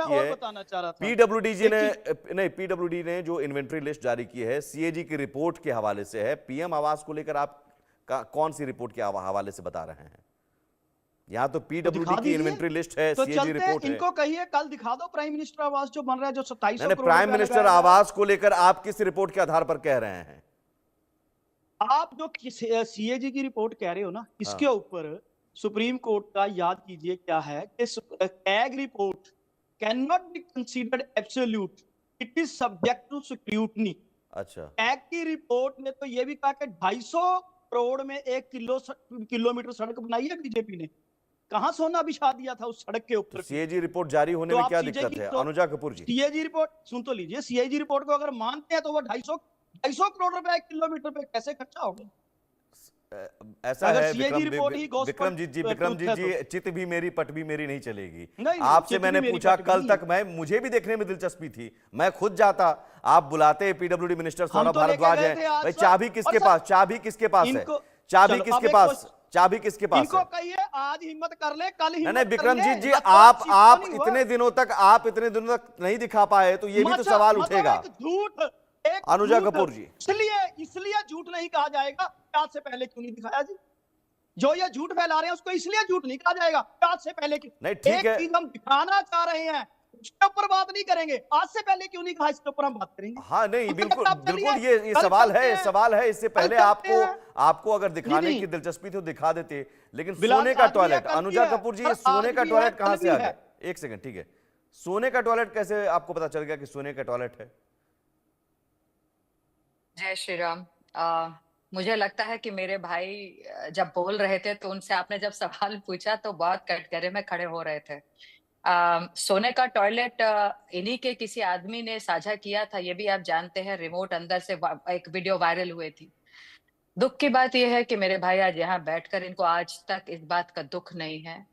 की है, बताना चाह रहा था पीडब्ल्यूडी ने जो इन्वेंट्री लिस्ट जारी की है सीएजी की रिपोर्ट के हवाले से है। पीएम आवास को लेकर आप कौन सी रिपोर्ट के हवाले से बता रहे हैं? यहां तो पीडब्ल्यूडी की इन्वेंट्री लिस्ट है, तो सीएजी रिपोर्ट है। इनको कहिए कल दिखा दो प्राइम मिनिस्टर आवास जो बन रहा है, जो 2700 करोड़ प्राइम मिनिस्टर आवास को लेकर आप किस रिपोर्ट के आधार पर कह रहे हैं? आप जो सीएजी की रिपोर्ट कह रहे हो ना, इसके ऊपर सुप्रीम कोर्ट का याद कीजिए क्या है कि CAG report can not be considered absolute, it is subject to scrutiny. अच्छा, कैग की रिपोर्ट ने तो यह भी कहा कि 250 करोड़ में 1 किलोमीटर सड़क बनाई है बीजेपी ने। कहां सोना बिछा दिया था उस सड़क के ऊपर? सीएजी रिपोर्ट जारी होने में क्या दिक्कत है अनुजा कपूर जी? सीएजी रिपोर्ट सुन तो लीजिए, सीएजी रिपोर्ट को अगर मानते हैं तो वो 250 करोड़ रुपए 1 किलोमीटर पे कैसे खर्चा होगा? ऐसा है विक्रमजीत जी, चित भी मेरी पट भी मेरी नहीं चलेगी। आपसे मैंने पूछा कल तक, मुझे भी देखने में दिलचस्पी थी, मैं खुद जाता। आप बुलाते पीडब्ल्यूडी मिनिस्टर सौरभ भारद्वाज हैं, भाई चाबी किसके पास, चाबी किसके पास है, चाबी किसके पास, चाबी किसके पास इनको कहिए आज हिम्मत कर ले, कल हिम्मत नहीं विक्रमजीत जी, आप इतने दिनों तक नहीं दिखा पाए, तो ये भी तो सवाल उठेगा। झूठ अनुजा कपूर जी, इसलिए झूठ नहीं कहा जाएगा, आज से पहले क्यों नहीं दिखाया जी? जो ये झूठ फैला रहे हैं उसको इसलिए झूठ नहीं कहा जाएगा, आज से पहले क्यों? नहीं ठीक है, हम दिखाना चाह रहे हैं, उसके ऊपर बात नहीं करेंगे। आज से पहले क्यों नहीं कहा, इसके ऊपर हम बात करेंगे। हाँ नहीं बिल्कुल बिल्कुल, ये सवाल है। इससे पहले आपको अगर दिखाने की दिलचस्पी थी तो दिखा देते, लेकिन सोने का टॉयलेट, अनुजा कपूर जी, सोने का टॉयलेट कहां से आ गया? एक सेकंड, ठीक है, सोने का टॉयलेट कैसे आपको पता चल गया कि सोने का टॉयलेट है? जय श्री राम। मुझे लगता है कि मेरे भाई जब बोल रहे थे तो उनसे आपने जब सवाल पूछा तो बहुत कटघरे में खड़े हो रहे थे। सोने का टॉयलेट इन्हीं के किसी आदमी ने साझा किया था, ये भी आप जानते हैं। रिमोट अंदर से एक वीडियो वायरल हुई थी। दुख की बात यह है कि मेरे भाई आज यहाँ बैठकर इनको आज तक इस बात का दुख नहीं है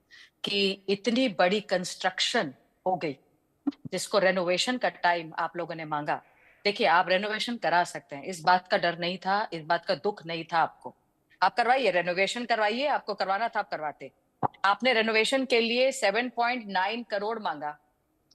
कि इतनी बड़ी कंस्ट्रक्शन हो गई जिसको रेनोवेशन का टाइम आप लोगों ने मांगा। देखिए, आप रेनोवेशन करा सकते हैं, इस बात का डर नहीं था, इस बात का दुख नहीं था आपको। आप करवाइए, रेनोवेशन करवाइए, आपको करवाना था आप करवाते। आपने रेनोवेशन के लिए 7.9 करोड़ मांगा,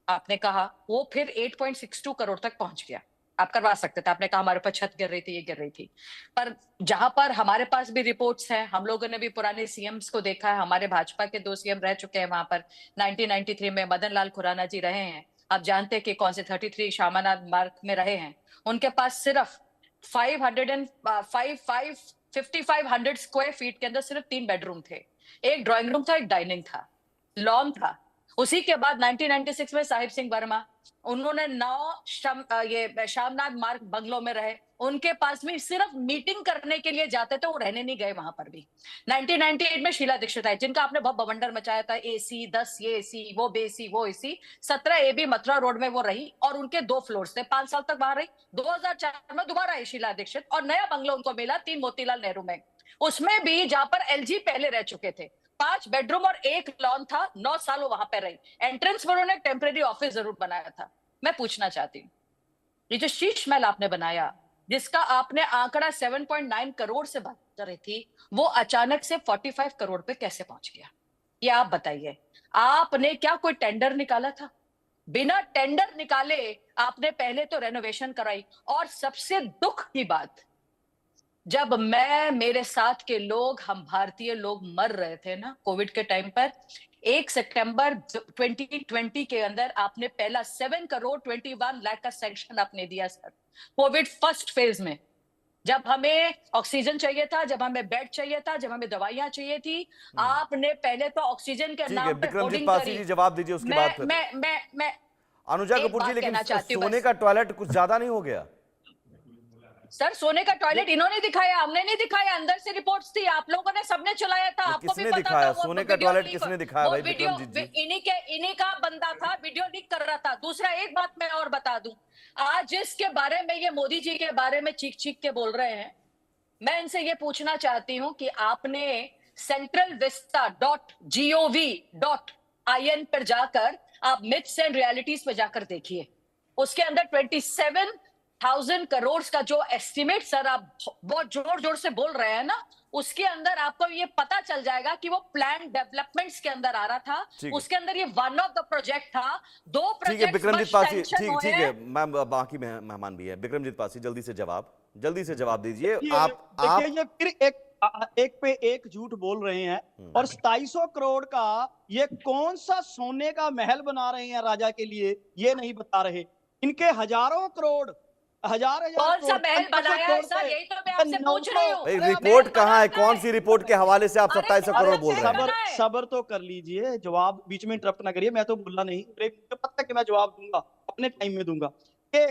आपने कहा, वो फिर 8.62 करोड़ तक पहुंच गया। आप करवा सकते थे, आपने कहा हमारे ऊपर छत गिर रही थी, ये गिर रही थी। पर जहां पर हमारे पास भी रिपोर्ट्स हैं, हम लोगों ने भी पुराने सीएम्स को देखा है, हमारे भाजपा के 2 सीएम रह चुके हैं वहां पर। 1993 में मदन लाल खुराना जी रहे हैं, आप जानते हैं कि कौन से 33 श्यामानाथ मार्ग में रहे हैं। उनके पास सिर्फ 5500 स्क्वायर फीट के अंदर सिर्फ 3 बेडरूम थे, एक ड्राइंग रूम था, एक डाइनिंग था, लॉन था। उसी के बाद 1996 में साहिब सिंह वर्मा, उन्होंने 9 श्यामनाथ मार्ग बंगलों में रहे, उनके पास में सिर्फ मीटिंग करने के लिए जाते थे, वो रहने नहीं गए वहां पर भी। 1998 में शीला दीक्षित आई, जिनका आपने बहुत बवंडर मचाया था, एसी 10 ये एसी, वो बेसी वो एसी। 17 AB मथुरा रोड में वो रही और उनके 2 फ्लोर्स थे, 5 साल तक वहां रही। 2004 में दोबारा आई शीला दीक्षित और नया बंगला उनको मिला 3 मोतीलाल नेहरू में, उसमें भी जहां पर LG पहले रह चुके थे। 5 बेडरूम और 1 लॉन था, 9 साल वहां पर रही। एंट्रेंस पर उन्होंने टेम्परेरी ऑफिस जरूर बनाया था। मैं पूछना चाहती हूँ, ये जो शीश महल आपने बनाया, जिसका आपने आंकड़ा 7.9 करोड़ से बात कर रही थी, वो अचानक से 45 करोड़ पे कैसे पहुंच गया? ये आप बताइए। आपने क्या कोई टेंडर निकाला था? बिना टेंडर निकाले आपने पहले तो रेनोवेशन कराई। और सबसे दुख की बात, जब मेरे साथ के लोग, हम भारतीय लोग मर रहे थे ना कोविड के टाइम पर, 1 सितंबर 2020 के अंदर आपने पहला 7 करोड़ 21 लाख का सैंक्शन आपने दिया सर, कोविड फर्स्ट फेज में, जब हमें ऑक्सीजन चाहिए था, जब हमें बेड चाहिए था, जब हमें दवाइयां चाहिए थी। आपने पहले तो ऑक्सीजन के नाम पे होर्डिंग करी। जवाब दीजिए उसके बाद। मैं अनुजा कपूर जी, लेकिन सोने का टॉयलेट कुछ ज्यादा नहीं हो गया? सर, सोने का टॉयलेट इन्होंने दिखाया, हमने नहीं दिखाया, अंदर से रिपोर्ट्स थी, आप लोगों ने सबने चलाया था, आपको भी पता था। सोने का टॉयलेट किसने दिखाया भाई? वीडियो इन्हीं का बंदा था, वीडियो लीक कर रहा था। दूसरा एक बात मैं और बता दूं, आज जिसके बारे में ये मोदी जी के बारे में चीख चीख के बोल रहे हैं, मैं इनसे ये पूछना चाहती हूं कि आपने centralvista.gov.in पर जाकर आप मिथ्स एंड रियलिटीज पर जाकर देखिए, उसके अंदर 27 1000 करोड़ का जो एस्टिमेट सर आप बहुत जोर जोर से बोल रहे हैं ना, उसके अंदर आपको ये पता चल जाएगा कि वो प्लान डेवलपमेंट्स के अंदर आ रहा था, उसके अंदर ये वन ऑफ द प्रोजेक्ट था। 2 प्रोजेक्ट विक्रमजीत पासी, ठीक है मैम, बाकी मेहमान भी है। विक्रमजीत पासी जल्दी से जवाब दीजिए। आप ये फिर एक पे एक झूठ बोल रहे हैं और 2700 करोड़ का ये कौन सा सोने का महल बना रहे हैं राजा के लिए, ये नहीं बता रहे। इनके हजारों करोड़ हजार कौन सा महल बनाया है सर, यही तो मैं आपसे पूछ रही हूँ। रिपोर्ट कहाँ है? कौन सी रिपोर्ट के हवाले से आप 2700 करोड़ बोल रहे हैं? सबर तो कर लीजिए, जवाब बीच में इंटरप्ट ना करिए। मैं तो बोला नहीं, मुझे पता है कि मैं जवाब दूंगा, अपने टाइम में दूंगा। ये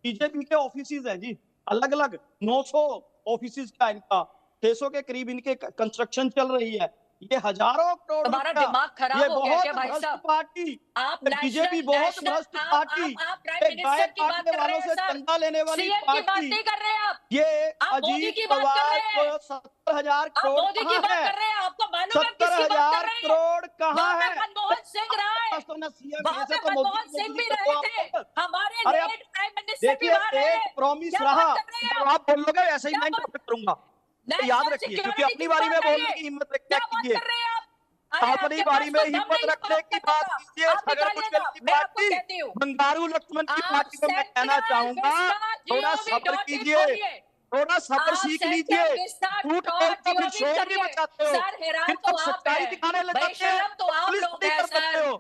बीजेपी के ऑफिसेज है जी, अलग अलग 900 ऑफिसेज का इनका, 600 के करीब इनके कंस्ट्रक्शन चल रही है। ये हजारों करोड़, हमारा दिमाग खराब हो गया क्या भाई साहब? पार्टी, आप बीजेपी बहुत भ्रष्ट पार्टी, गाय काटने वालों से चंदा लेने वाली पार्टी। नहीं कर रहे हैं आप, ये आप मोदी अजीत की बात कर रहे पवार हैं। को 70,000 करोड़ मोदी की बात कर रहे हैं, आपको मालूम है किसकी बात कर 70,000 रहे हैं? करोड़ कहाँ है? मनमोहन सिंह रहा है, मनमोहन सिंह भी रहे थे, हमारे लेट प्राइम मिनिस्टर भी रहा है। एक प्रॉमिस रहा, आप बोल लोगे ऐसे ही मैं इंटरप्रेट करूंगा, याद रखिए, क्योंकि अपनी बारी में बोलने की हिम्मत रखना कीजिए। अपनी बारी में हिम्मत रखने की बात कीजिए। अगर कुछ की पार्टी बंगारू लक्ष्मण की पार्टी को मैं कहना चाहूंगा, थोड़ा सब्र कीजिए, थोड़ा सब्र सीख लीजिए। झूठ बोलते फिर शोर भी मचाते हो, फिर तो सच्चाई दिखाने लग जाते हैं, पुलिस नहीं कर सकते हो।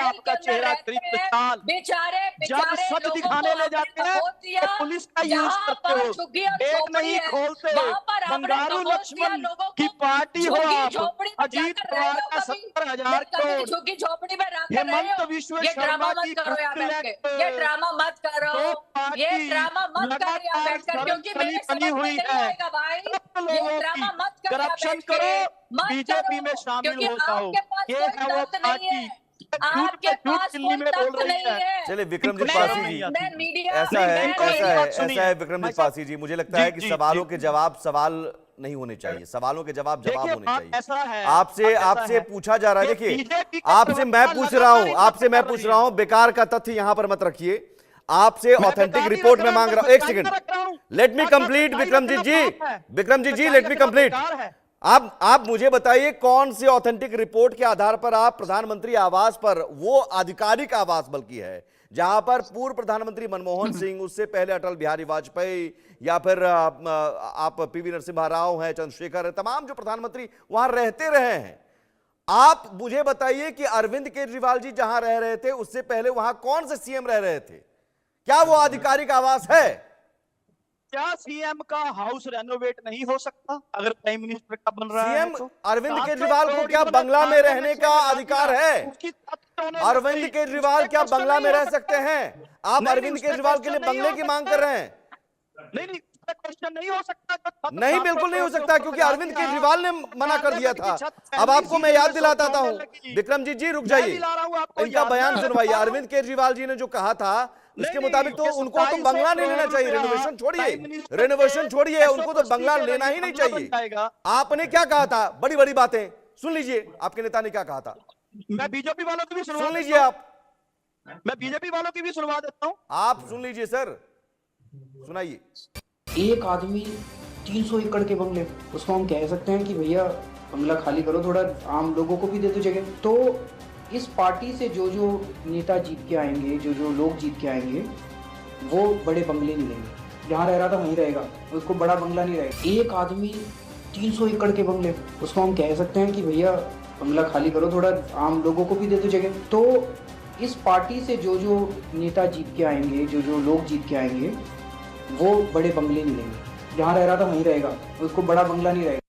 आपका चेहरा कृत्य चाल, जब सच दिखाने ले जाते हैं तो पुलिस का यूज करते हो, एक नहीं खोलते। बंगारू लक्ष्मण की पार्टी हो आप, अजीत पवार का 70,000 करोड़, झुग्गी झोपड़ी में हेमंत विश्व शर्मा की ये ड्रामा मत करो, ये ड्रामा मत करो बैठकर, क्योंकि बनी हुई है। करप्शन करो, बीजेपी में शामिल हो जाओ, ये है वो पार्टी आपके पास दिल्ली में बोल रही है। चलिए विक्रमजीत पासी जी, ऐसा है विक्रमजीत पासी जी, मुझे लगता है कि सवालों के जवाब सवाल नहीं होने चाहिए, सवालों के जवाब होने चाहिए। आपसे पूछा जा रहा है, देखिए आपसे मैं पूछ रहा हूं, बेकार का तथ्य यहां पर मत रखिए। आपसे ऑथेंटिक रिपोर्ट में मांग रहा हूं। एक second, let me complete. Vikramjit ji let me complete. आप मुझे बताइए, कौन से ऑथेंटिक रिपोर्ट के आधार पर आप प्रधानमंत्री आवास पर, वो आधिकारिक आवास बल्कि है जहां पर पूर्व प्रधानमंत्री मनमोहन सिंह, उससे पहले अटल बिहारी वाजपेयी, या फिर आप पीवी नरसिम्हा राव हैं, चंद्रशेखर है, तमाम जो प्रधानमंत्री वहां रहते रहे हैं, आप मुझे बताइए कि अरविंद केजरीवाल जी जहां रह रहे थे उससे पहले वहां कौन से सीएम रह रहे थे? क्या वो आधिकारिक आवास है? क्या सीएम का हाउस रेनोवेट नहीं हो सकता अगर प्राइम मिनिस्टर का बन रहा है तो? अरविंद केजरीवाल को क्या बंगला में रहने का अधिकार है? अरविंद केजरीवाल क्या बंगला में रह सकते हैं? आप अरविंद केजरीवाल के लिए बंगले की मांग कर रहे हैं? नहीं, क्वेश्चन नहीं हो सकता। नहीं, बिल्कुल नहीं हो सकता, क्योंकि अरविंद केजरीवाल ने मना कर दिया था। अब आपको मैं याद दिलाता हूं, विक्रमजीत जी रुक जाइए, इनका बयान सुनवाइए। अरविंद केजरीवाल जी ने जो कहा था उसके मुताबिक तो उनको तो बंगला नहीं लेना चाहिए, रेनोवेशन छोड़िए, उनको तो बंगला लेना ही नहीं चाहिए। आपने क्या कहा था? बड़ी बड़ी बातें सुन लीजिए, आपके नेता ने क्या कहा था। मैं बीजेपी वालों की भी सुन लीजिए, मैं बीजेपी वालों की भी सुनवा देता हूं। आप सुन लीजिए सर, सुनाइए। एक आदमी 300 एकड़ के बंगले, उसको हम कह सकते हैं कि भैया बंगला खाली करो, थोड़ा आम लोगों को भी दे दो जगह। तो इस पार्टी से जो नेता जीत के आएंगे, जो लोग जीत के आएंगे, वो बड़े बंगले नहीं लेंगे। जहाँ रह रहा था वहीं रहेगा, उसको बड़ा बंगला नहीं रहेगा। एक आदमी 300 एकड़ के बंगले, उसको हम कह सकते हैं कि भैया बंगला खाली करो, थोड़ा आम लोगों को भी दे दो जगह। तो इस पार्टी से जो नेता जीत के आएंगे, जो लोग जीत के आएंगे, वो बड़े बंगले नहीं लेंगे। जहाँ रह रहा था वहीं रहेगा, उसको बड़ा बंगला नहीं रहेगा।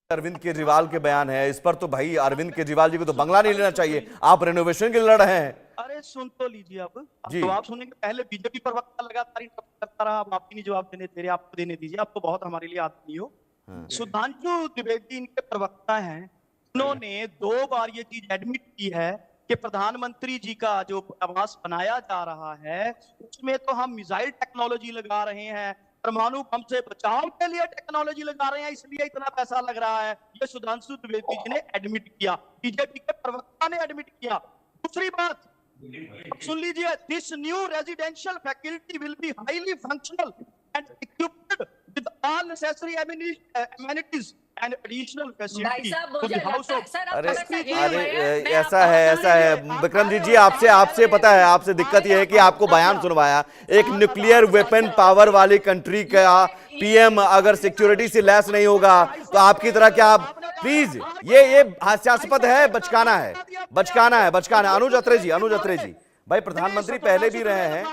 अरविंद केजरीवाल के बयान है इस पर, तो भाई अरविंद केजरीवाल जी को तो बंगला नहीं लेना चाहिए, आप रेनोवेशन के लिए लड़ रहे हैं। अरे सुन तो लीजिए, अब जी। तो आप सुनेंगे। पहले बीजेपी प्रवक्ता लगातार इंटरप्ट करता रहा, अब आप ही नहीं जवाब देने दे रहे, आपको देने दीजिए, आप तो बहुत हमारे लिए आदमी नहीं हो। सुधांशु द्विवेदी इनके प्रवक्ता हैं, उन्होंने 2 बार ये चीज एडमिट की है कि प्रधानमंत्री जी का जो आवास बनाया जा रहा है उसमें तो हम मिसाइल टेक्नोलॉजी लगा रहे हैं, परमाणु बम से बचाव के लिए टेक्नोलॉजी लगा रहे हैं, इसलिए इतना पैसा लग रहा है। ये सुधांशु द्विवेदी जी ने एडमिट किया, बीजेपी के प्रवक्ता ने एडमिट किया। दूसरी बात, सुन लीजिए, this new residential faculty will be highly functional and equipped with all necessary amenities and additional भाई facilities साहब to मुझे the house लगता है of सर आप अरे थोड़ा सा अरे ऐसा है विक्रमजीत जी, आपसे पता है, आपसे दिक्कत यह है कि आपको बयान सुनवाया एक न्यूक्लियर वेपन पावर वाली कंट्री का पीएम अगर सिक्योरिटी से लैस नहीं होगा तो आपकी तरह क्या, प्लीज ये हास्यास्पद है, बचकाना है। अनुज अत्रे जी भाई, प्रधानमंत्री पहले भी रहे हैं।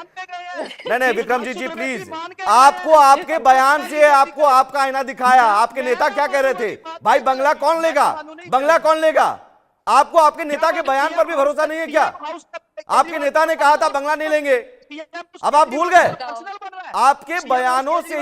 नहीं विक्रमजीत जी प्लीज, आपको आपके बयान से आपको आपका आईना दिखाया, आपके नेता क्या कह रहे थे भाई, बंगला कौन लेगा? आपको आपके नेता के बयान पर भी भरोसा नहीं है क्या? आपके नेता ने कहा था बंगला नहीं लेंगे, अब आप भूल गए? आपके बयानों से ही